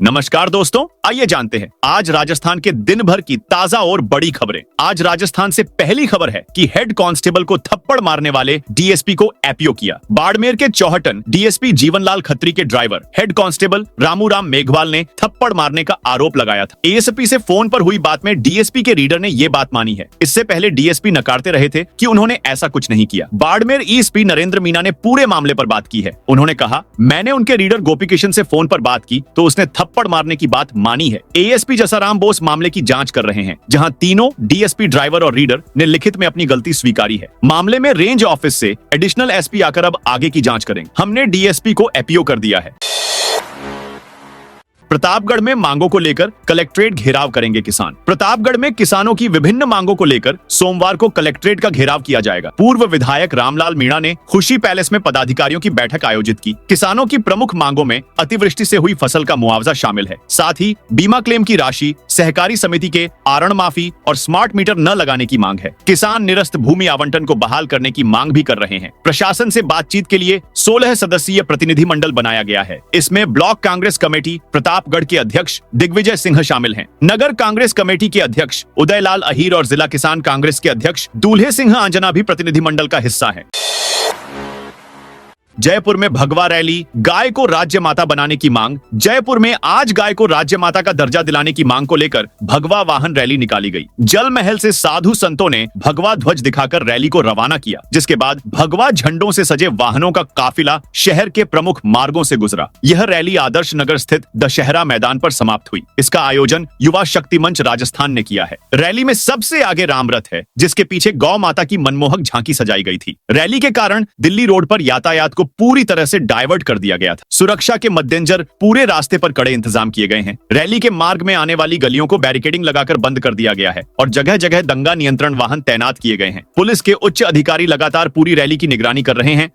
नमस्कार दोस्तों, आइए जानते हैं आज राजस्थान के दिन भर की ताजा और बड़ी खबरें। आज राजस्थान से पहली खबर है कि हेड कांस्टेबल को थप्पड़ मारने वाले डीएसपी को एपीओ किया। बाड़मेर के चौहटन डीएसपी जीवनलाल खत्री के driver head constable Ramuram Meghwal ने थप्पड़ मारने का आरोप लगाया था। एएसपी से फोन पर हुई बात में डीएसपी के रीडर ने ये बात मानी है। इससे पहले डीएसपी नकारते रहे थे कि उन्होंने ऐसा कुछ नहीं किया। बाड़मेर ईएसपी नरेंद्र मीना ने पूरे मामले पर बात की है। उन्होंने कहा, मैंने उनके रीडर गोपी किशन से फोन पर बात की तो उसने थप्पड़ मारने की बात मानी है। एएसपी जसाराम बोस मामले की जांच कर रहे हैं, जहां तीनों डीएसपी, ड्राइवर और रीडर ने लिखित में अपनी गलती स्वीकारी है। मामले में रेंज ऑफिस से एडिशनल एसपी आकर अब आगे की जांच करेंगे। हमने डीएसपी को एपीओ कर दिया है। प्रतापगढ़ में मांगों को लेकर कलेक्ट्रेट घेराव करेंगे किसान। प्रतापगढ़ में किसानों की विभिन्न मांगों को लेकर सोमवार को कलेक्ट्रेट का घेराव किया जाएगा। पूर्व विधायक रामलाल मीणा ने खुशी पैलेस में पदाधिकारियों की बैठक आयोजित की। किसानों की प्रमुख मांगों में अतिवृष्टि से हुई फसल का मुआवजा शामिल है। साथ ही बीमा क्लेम की राशि, सहकारी समिति के आरण माफी और स्मार्ट मीटर न लगाने की मांग है। किसान निरस्त भूमि आवंटन को बहाल करने की मांग भी कर रहे हैं। प्रशासन से बातचीत के लिए 16 सदस्यीय प्रतिनिधि मंडल बनाया गया है। इसमें ब्लॉक कांग्रेस कमेटी प्रतापगढ़ के अध्यक्ष दिग्विजय सिंह शामिल हैं। नगर कांग्रेस कमेटी के अध्यक्ष उदयलाल अहीर और जिला किसान कांग्रेस के अध्यक्ष दूल्हे सिंह आंजना भी प्रतिनिधिमंडल का हिस्सा हैं। जयपुर में भगवा रैली, गाय को राज्य माता बनाने की मांग। जयपुर में आज गाय को राज्य माता का दर्जा दिलाने की मांग को लेकर भगवा वाहन रैली निकाली गई। जल महल से साधु संतों ने भगवा ध्वज दिखाकर रैली को रवाना किया, जिसके बाद भगवा झंडों से सजे वाहनों का काफिला शहर के प्रमुख मार्गों से गुजरा। यह रैली आदर्श नगर स्थित दशहरा मैदान पर समाप्त हुई। इसका आयोजन युवा शक्ति मंच राजस्थान ने किया है। रैली में सबसे आगे रामरथ है, जिसके पीछे गौ माता की मनमोहक झांकी सजाई गई थी। रैली के कारण दिल्ली रोड पर यातायात को पूरी तरह से डाइवर्ट कर दिया गया था। सुरक्षा के मद्देनजर पूरे रास्ते पर कड़े इंतजाम किए गए हैं। रैली के मार्ग में आने वाली गलियों को बैरिकेडिंग लगाकर बंद कर दिया गया है और जगह जगह दंगा नियंत्रण वाहन तैनात किए गए हैं। पुलिस के उच्च अधिकारी लगातार पूरी रैली की निगरानी कर रहे हैं।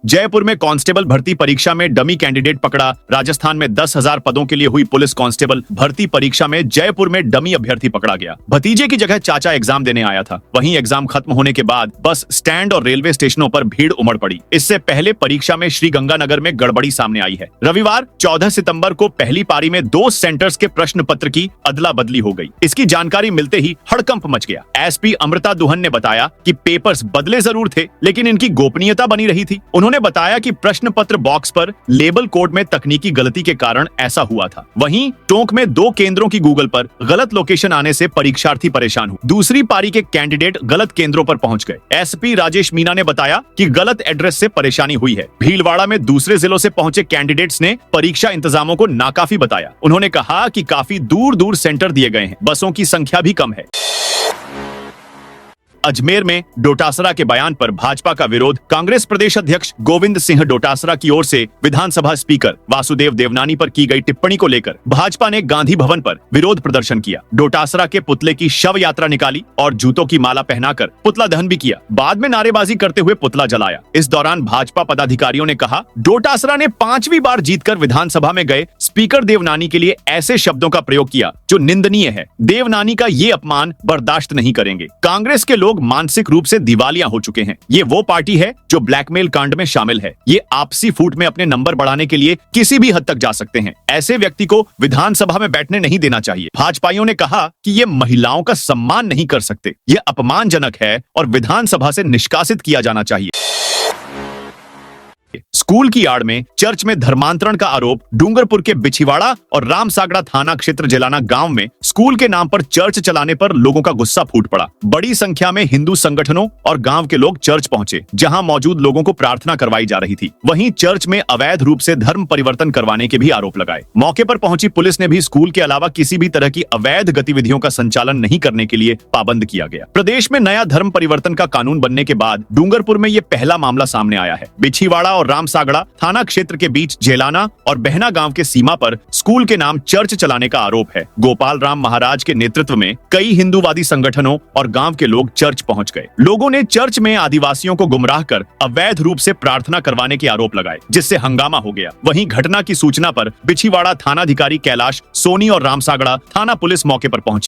जयपुर में कांस्टेबल भर्ती परीक्षा में डमी कैंडिडेट पकड़ा। राजस्थान में 10,000 पदों के लिए हुई पुलिस कांस्टेबल भर्ती परीक्षा में जयपुर में डमी अभ्यर्थी पकड़ा गया। भतीजे की जगह चाचा एग्जाम देने आया था। वहीं एग्जाम खत्म होने के बाद बस स्टैंड और रेलवे स्टेशनों पर भीड़ उमड़ पड़ी। इससे पहले परीक्षा में श्रीगंगानगर में गड़बड़ी सामने आई है। रविवार 14 सितंबर को पहली पारी में 2 सेंटर्स के प्रश्न पत्र की अदला बदली हो गई। इसकी जानकारी मिलते ही हड़कंप मच गया। एसपी अमृता दुहन ने बताया कि पेपर्स बदले जरूर थे, लेकिन इनकी गोपनीयता बनी रही थी। उन्होंने बताया कि प्रश्न पत्र बॉक्स पर लेबल कोड में तकनीकी गलती के कारण ऐसा हुआ था। वहीं टोंक में 2 केंद्रों की गूगल पर गलत लोकेशन आने से परीक्षार्थी परेशान हुए। दूसरी पारी के कैंडिडेट गलत केंद्रों पर पहुंच गए। एसपी राजेश मीना ने बताया कि गलत एड्रेस से परेशानी हुई है। भीलवाड़ा में दूसरे जिलों से पहुंचे कैंडिडेट्स ने परीक्षा इंतजामों को नाकाफी बताया। उन्होंने कहा कि काफी दूर दूर सेंटर दिए गए हैं, बसों की संख्या भी कम है। अजमेर में डोटासरा के बयान पर भाजपा का विरोध। कांग्रेस प्रदेश अध्यक्ष गोविंद सिंह डोटासरा की ओर से विधानसभा स्पीकर वासुदेव देवनानी पर की गई टिप्पणी को लेकर भाजपा ने गांधी भवन पर विरोध प्रदर्शन किया। डोटासरा के पुतले की शव यात्रा निकाली और जूतों की माला पहनाकर पुतला दहन भी किया। बाद में नारेबाजी करते हुए पुतला जलाया। इस दौरान भाजपा पदाधिकारियों ने कहा, डोटासरा ने 5वीं बार जीतकर विधानसभा में गए स्पीकर देवनानी के लिए ऐसे शब्दों का प्रयोग किया जो निंदनीय है। देवनानी का ये अपमान बर्दाश्त नहीं करेंगे। कांग्रेस के लोग मानसिक रूप से दिवालिया हो चुके हैं। ये वो पार्टी है जो ब्लैकमेल कांड में शामिल है। ये आपसी फूट में अपने नंबर बढ़ाने के लिए किसी भी हद तक जा सकते हैं। ऐसे व्यक्ति को विधानसभा में बैठने नहीं देना चाहिए। भाजपाइयों ने कहा कि ये महिलाओं का सम्मान नहीं कर सकते। ये अपमानजनक है और विधानसभा से निष्कासित किया जाना चाहिए। स्कूल की आड़ में चर्च में धर्मांतरण का आरोप। डूंगरपुर के बिछीवाड़ा और रामसागड़ा थाना क्षेत्र जेलाना गांव में स्कूल के नाम पर चर्च चलाने पर लोगों का गुस्सा फूट पड़ा। बड़ी संख्या में हिंदू संगठनों और गांव के लोग चर्च पहुंचे, जहां मौजूद लोगों को प्रार्थना करवाई जा रही थी। वहीं चर्च में अवैध रूप से धर्म परिवर्तन करवाने के भी आरोप लगाए। मौके पर पहुंची पुलिस ने भी स्कूल के अलावा किसी भी तरह की अवैध गतिविधियों का संचालन नहीं करने के लिए पाबंद किया गया। प्रदेश में नया धर्म परिवर्तन का कानून बनने के बाद डूंगरपुर में यह पहला मामला सामने आया है। बिछीवाड़ा और रामसागड़ा थाना क्षेत्र के बीच जेलाना और बहना गांव के सीमा पर स्कूल के नाम चर्च चलाने का आरोप है। गोपाल राम महाराज के नेतृत्व में कई हिंदूवादी संगठनों और गांव के लोग चर्च पहुंच गए। लोगों ने चर्च में आदिवासियों को गुमराह कर अवैध रूप से प्रार्थना करवाने के आरोप लगाए, जिससे हंगामा हो गया। वहीं घटना की सूचना पर बिछीवाड़ा थानाधिकारी कैलाश सोनी और रामसागड़ा थाना पुलिस मौके पर पहुंची।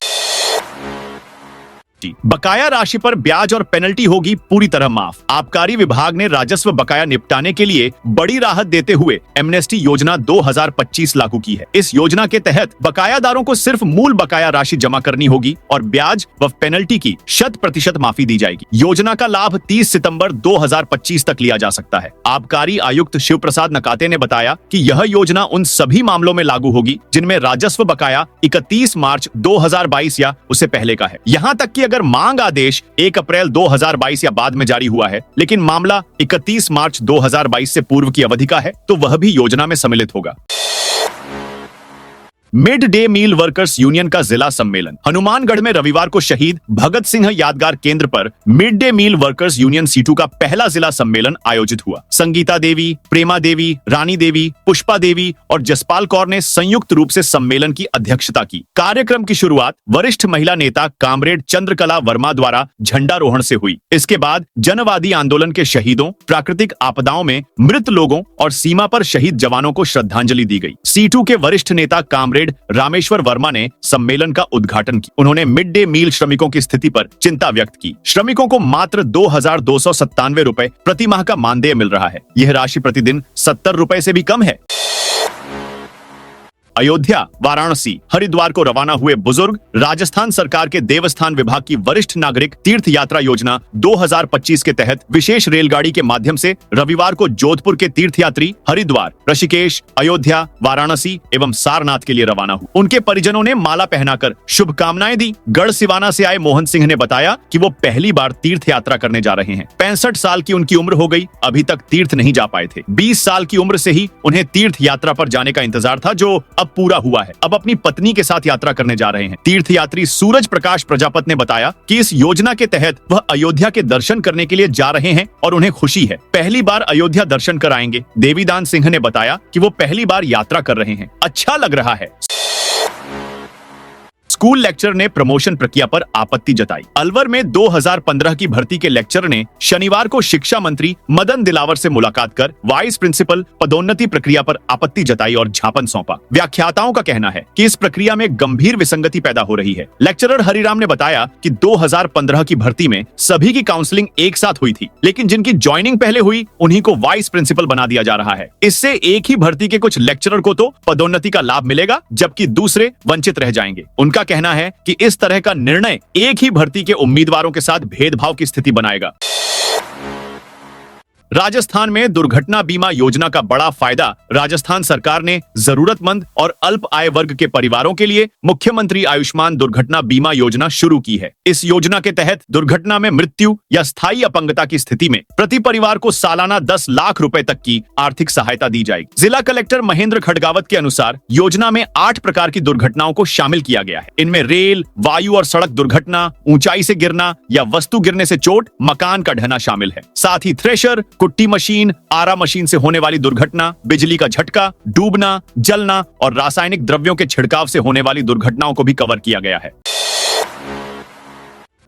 एमनेस्टी। बकाया राशि पर ब्याज और पेनल्टी होगी पूरी तरह माफ। आबकारी विभाग ने राजस्व बकाया निपटाने के लिए बड़ी राहत देते हुए एमनेस्टी योजना 2025 लागू की है। इस योजना के तहत बकायादारों को सिर्फ मूल बकाया राशि जमा करनी होगी और ब्याज व पेनल्टी की 100% माफी दी जाएगी। योजना का लाभ 30 सितंबर 2025 तक लिया जा सकता है। आबकारी आयुक्त शिव प्रसाद नकाते ने बताया कि यह योजना उन सभी मामलों में लागू होगी जिनमें राजस्व बकाया 31 मार्च 2022 या उससे पहले का है। यहाँ तक कि अगर मांग आदेश 1 अप्रैल 2022 या बाद में जारी हुआ है लेकिन मामला 31 मार्च 2022 से पूर्व की अवधि का है तो वह भी योजना में सम्मिलित होगा। Mid day meal workers union का जिला सम्मेलन। हनुमानगढ़ में रविवार को शहीद भगत सिंह यादगार केंद्र पर mid day meal workers union CITU का पहला जिला सम्मेलन आयोजित हुआ। संगीता देवी, प्रेमा देवी, रानी देवी, पुष्पा देवी और जसपाल कौर ने संयुक्त रूप से सम्मेलन की अध्यक्षता की। कार्यक्रम की शुरुआत वरिष्ठ महिला नेता कामरेड चंद्रकला वर्मा द्वारा झंडारोहण से हुई। इसके बाद जनवादी आंदोलन के शहीदों, प्राकृतिक आपदाओं में मृत लोगों और सीमा पर शहीद जवानों को श्रद्धांजलि दी गई। सीटू के वरिष्ठ नेता कामरेड रामेश्वर वर्मा ने सम्मेलन का उद्घाटन किया। उन्होंने मिड डे मील श्रमिकों की स्थिति पर चिंता व्यक्त की। श्रमिकों को मात्र 2,297 रुपए प्रति माह का मानदेय मिल रहा है। यह राशि प्रतिदिन 70 रुपए से भी कम है। अयोध्या, वाराणसी, हरिद्वार को रवाना हुए बुजुर्ग राजस्थान सरकार के देवस्थान विभाग की वरिष्ठ नागरिक तीर्थ यात्रा योजना 2025 के तहत विशेष रेलगाड़ी के माध्यम से रविवार को जोधपुर के तीर्थयात्री हरिद्वार, ऋषिकेश, अयोध्या, वाराणसी एवं सारनाथ के लिए रवाना हुए। उनके परिजनों ने माला पहनाकर शुभकामनाएं दी। गढ़ सिवाना से आए मोहन सिंह ने बताया कि वो पहली बार तीर्थ यात्रा करने जा रहे हैं। 65 साल की उनकी उम्र हो गई, अभी तक तीर्थ नहीं जा पाए थे। 20 साल की उम्र से ही उन्हें तीर्थ यात्रा पर जाने का इंतजार था जो अब पूरा हुआ है। अब अपनी पत्नी के साथ यात्रा करने जा रहे हैं। तीर्थयात्री सूरज प्रकाश प्रजापत ने बताया कि इस योजना के तहत वह अयोध्या के दर्शन करने के लिए जा रहे हैं और उन्हें खुशी है। पहली बार अयोध्या दर्शन कर आएंगे। देवीदान सिंह ने बताया कि वो पहली बार यात्रा कर रहे हैं। अच्छा लग रहा है। स्कूल लेक्चरर ने प्रमोशन प्रक्रिया पर आपत्ति जताई। अलवर में 2015 की भर्ती के लेक्चरर ने शनिवार को शिक्षा मंत्री मदन दिलावर से मुलाकात कर वाइस प्रिंसिपल पदोन्नति प्रक्रिया पर आपत्ति जताई और ज्ञापन सौंपा। व्याख्याताओं का कहना है कि इस प्रक्रिया में गंभीर विसंगति पैदा हो रही है। लेक्चरर हरिराम ने बताया कि 2015 की भर्ती में सभी की काउंसलिंग एक साथ हुई थी, लेकिन जिनकी ज्वाइनिंग पहले हुई उन्हीं को वाइस प्रिंसिपल बना दिया जा रहा है। इससे एक ही भर्ती के कुछ लेक्चरर को तो पदोन्नति का लाभ मिलेगा जबकि दूसरे वंचित रह जाएंगे। उनका कहना है कि इस तरह का निर्णय एक ही भर्ती के उम्मीदवारों के साथ भेदभाव की स्थिति बनाएगा। राजस्थान में दुर्घटना बीमा योजना का बड़ा फायदा राजस्थान सरकार ने जरूरतमंद और अल्प आय वर्ग के परिवारों के लिए मुख्यमंत्री आयुष्मान दुर्घटना बीमा योजना शुरू की है। इस योजना के तहत दुर्घटना में मृत्यु या स्थायी अपंगता की स्थिति में प्रति परिवार को सालाना 10 लाख रुपए तक की आर्थिक सहायता दी जाएगी। जिला कलेक्टर महेंद्र खडगावत के अनुसार योजना में 8 प्रकार की दुर्घटनाओं को शामिल किया गया है। इनमें रेल, वायु और सड़क दुर्घटना, ऊंचाई से गिरना या वस्तु गिरने से चोट, मकान का ढहना शामिल है। साथ ही थ्रेशर, कुट्टी मशीन, आरा मशीन से होने वाली दुर्घटना, बिजली का झटका, डूबना, जलना और रासायनिक द्रव्यों के छिड़काव से होने वाली दुर्घटनाओं को भी कवर किया गया है।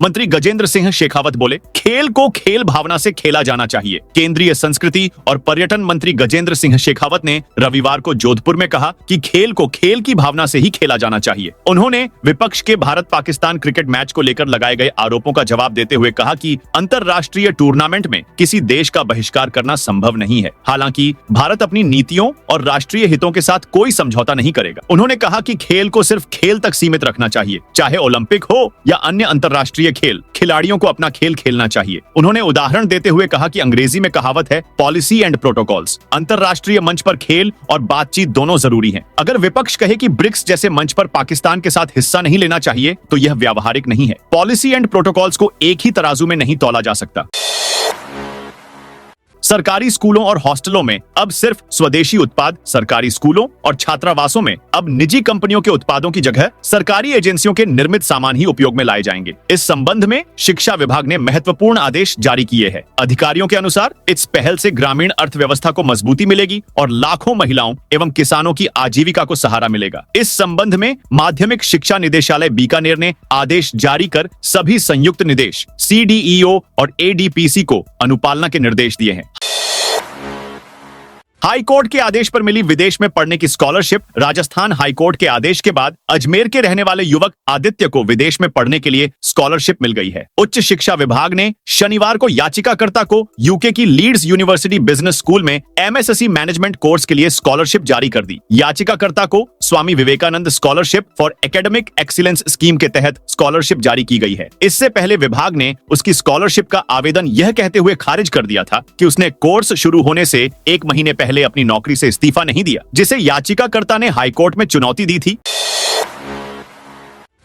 मंत्री गजेंद्र सिंह शेखावत बोले, खेल को खेल भावना से खेला जाना चाहिए। केंद्रीय संस्कृति और पर्यटन मंत्री गजेंद्र सिंह शेखावत ने रविवार को जोधपुर में कहा कि खेल को खेल की भावना से ही खेला जाना चाहिए। उन्होंने विपक्ष के भारत पाकिस्तान क्रिकेट मैच को लेकर लगाए गए आरोपों का जवाब देते हुए कहा कि अंतर्राष्ट्रीय टूर्नामेंट में किसी देश का बहिष्कार करना संभव नहीं है। हालांकि भारत अपनी नीतियों और राष्ट्रीय हितों के साथ कोई समझौता नहीं करेगा। उन्होंने कहा कि खेल को सिर्फ खेल तक सीमित रखना चाहिए, चाहे ओलंपिक हो या अन्य अंतर्राष्ट्रीय खेल। खिलाड़ियों को अपना खेल खेलना चाहिए। उन्होंने उदाहरण देते हुए कहा कि अंग्रेजी में कहावत है, पॉलिसी एंड प्रोटोकॉल्स। अंतर्राष्ट्रीय मंच पर खेल और बातचीत दोनों जरूरी हैं। अगर विपक्ष कहे कि ब्रिक्स जैसे मंच पर पाकिस्तान के साथ हिस्सा नहीं लेना चाहिए तो यह व्यावहारिक नहीं है। पॉलिसी एंड प्रोटोकॉल्स को एक ही तराजू में नहीं तौला जा सकता। सरकारी स्कूलों और हॉस्टलों में अब सिर्फ स्वदेशी उत्पाद, सरकारी स्कूलों और छात्रावासों में अब निजी कंपनियों के उत्पादों की जगह सरकारी एजेंसियों के निर्मित सामान ही उपयोग में लाए जाएंगे। इस संबंध में शिक्षा विभाग ने महत्वपूर्ण आदेश जारी किए हैं। अधिकारियों के अनुसार इस पहल से ग्रामीण अर्थव्यवस्था को मजबूती मिलेगी और लाखों महिलाओं एवं किसानों की आजीविका को सहारा मिलेगा। इस संबंध में माध्यमिक शिक्षा निदेशालय बीकानेर ने आदेश जारी कर सभी संयुक्त निदेश, CDEO और ADPC को अनुपालना के निर्देश दिए हैं। हाई कोर्ट के आदेश पर मिली विदेश में पढ़ने की स्कॉलरशिप। राजस्थान हाई कोर्ट के आदेश के बाद अजमेर के रहने वाले युवक आदित्य को विदेश में पढ़ने के लिए स्कॉलरशिप मिल गई है। उच्च शिक्षा विभाग ने शनिवार को याचिकाकर्ता को यूके की लीड्स यूनिवर्सिटी बिजनेस स्कूल में MSc मैनेजमेंट कोर्स के लिए स्कॉलरशिप जारी कर दी। याचिकाकर्ता को Swami Vivekananda scholarship for academic excellence scheme के तहत स्कॉलरशिप जारी की गई है। इससे पहले विभाग ने उसकी स्कॉलरशिप का आवेदन यह कहते हुए खारिज कर दिया था कि उसने कोर्स शुरू होने से 1 महीने पहले अपनी नौकरी से इस्तीफा नहीं दिया, जिसे याचिकाकर्ता ने हाईकोर्ट में चुनौती दी थी।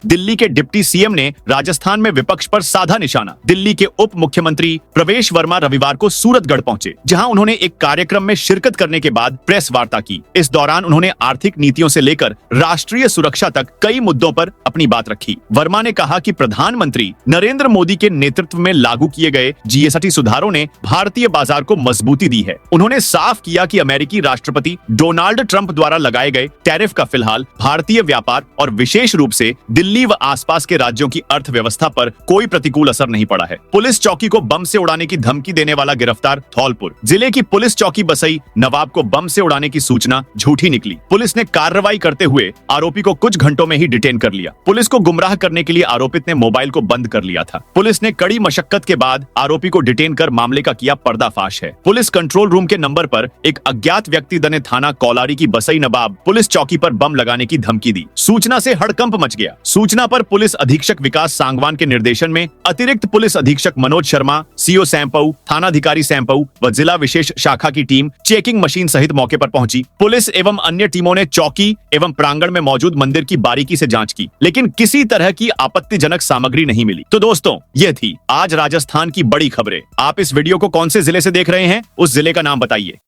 दिल्ली के डिप्टी सीएम ने राजस्थान में विपक्ष पर साधा निशाना। दिल्ली के उप मुख्यमंत्री प्रवेश वर्मा रविवार को सूरतगढ़ पहुंचे, जहां उन्होंने एक कार्यक्रम में शिरकत करने के बाद प्रेस वार्ता की। इस दौरान उन्होंने आर्थिक नीतियों से लेकर राष्ट्रीय सुरक्षा तक कई मुद्दों पर अपनी बात रखी। वर्मा ने कहा कि प्रधानमंत्री नरेंद्र मोदी के नेतृत्व में लागू किए गए GST सुधारों ने भारतीय बाजार को मजबूती दी है। उन्होंने साफ किया कि अमेरिकी राष्ट्रपति डोनाल्ड ट्रंप द्वारा लगाए गए टैरिफ का फिलहाल भारतीय व्यापार और विशेष रूप से दिल्ली व आसपास के राज्यों की अर्थव्यवस्था पर कोई प्रतिकूल असर नहीं पड़ा है। पुलिस चौकी को बम से उड़ाने की धमकी देने वाला गिरफ्तार। धौलपुर जिले की पुलिस चौकी बसई नवाब को बम से उड़ाने की सूचना झूठी निकली। पुलिस ने कार्रवाई करते हुए आरोपी को कुछ घंटों में ही डिटेन कर लिया। पुलिस को गुमराह करने के लिए आरोपित ने मोबाइल को बंद कर लिया था। पुलिस ने कड़ी मशक्कत के बाद आरोपी को डिटेन कर मामले का किया पर्दाफाश है। पुलिस कंट्रोल रूम के नंबर पर एक अज्ञात व्यक्ति ने थाना कौलारी की बसई नवाब पुलिस चौकी पर बम लगाने की धमकी दी। सूचना से हड़कंप मच गया। सूचना पर पुलिस अधीक्षक विकास सांगवान के निर्देशन में अतिरिक्त पुलिस अधीक्षक मनोज शर्मा, CO सैंपऊ, थानाधिकारी सैंपऊ व जिला विशेष शाखा की टीम चेकिंग मशीन सहित मौके पर पहुंची। पुलिस एवं अन्य टीमों ने चौकी एवं प्रांगण में मौजूद मंदिर की बारीकी से जांच की, लेकिन किसी तरह की आपत्तिजनक सामग्री नहीं मिली। तो दोस्तों, ये थी आज राजस्थान की बड़ी खबरें। आप इस वीडियो को कौन से जिले से देख रहे हैं, उस जिले का नाम बताइए।